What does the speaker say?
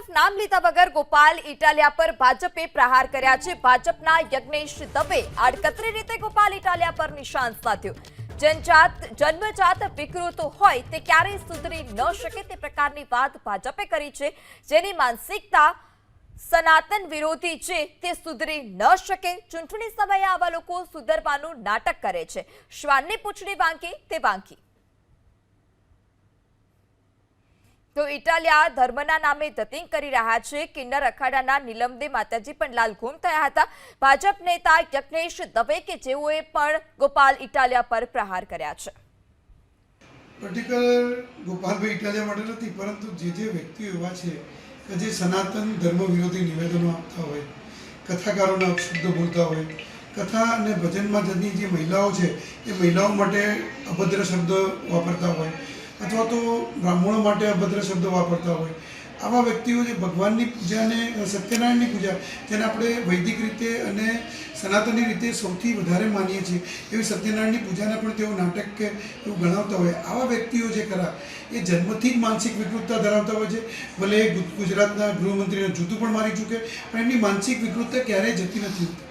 તરફ નામ લીધા વગર ગોપાલ ઇટાલિયા પર ભાજપે પ્રહાર કર્યા છે। ભાજપના યજ્ઞેશ દવે આડકતરી રીતે ગોપાલ ઇટાલિયા પર નિશાન સાધ્યું। જન્મજાત વિકૃત હોય તે ક્યારેય સુધરી ન શકે તે પ્રકારની વાત ભાજપે કરી છે, જેની માનસિકતા સનાતન વિરોધી છે તે સુધરી ન શકે। ચૂંટણી સમયે આવા લોકો સુધરવાનું નાટક કરે છે। શ્વાનની પૂંછડી વાંકી તે વાંકી। તો ઇટાલિયા ધર્મના નામે ધતિંગ કરી રહ્યા છે। કિન્નર અખાડાના નીલમદે માતાજી પણ લાલઘૂમ થયા હતા। ભાજપ નેતા યજ્ઞેશ દવે કે જેઓએ પણ ગોપાલ ઇટાલિયા પર પ્રહાર કર્યા છે। પર્ટિક્યુલર ગોપાલભાઈ ઇટાલિયા માટે નથી, પરંતુ જે વ્યક્તિઓ એવા છે કે જે સનાતન ધર્મ વિરોધી નિવેદનો આપતા હોય, કથાકારોના અપશબ્દો બોલતા હોય, કથા અને ભજનમાં જતી જે મહિલાઓ છે એ મહિલાઓ માટે અભદ્ર શબ્દ વાપરતા હોય, અથવા તો બ્રાહ્મણો માટે અભદ્ર શબ્દો વાપરતા હોય, આવા વ્યક્તિઓ જે ભગવાનની પૂજાને સત્યનારાયણની પૂજા, જેને આપણે વૈદિક રીતે અને સનાતની રીતે સૌથી વધારે માનીએ છીએ એવી સત્યનારાયણની પૂજાને પણ તેઓ નાટક કે એવું ગણાવતા હોય, આવા વ્યક્તિઓ જે ખરા એ જન્મથી જ માનસિક વિકૃતતા ધરાવતા હોય છે। ભલે ગુજરાતના ગૃહમંત્રીને જૂતું પણ મારી ચૂકે, પણ એમની માનસિક વિકૃતતા ક્યારેય જતી નથી હોતી।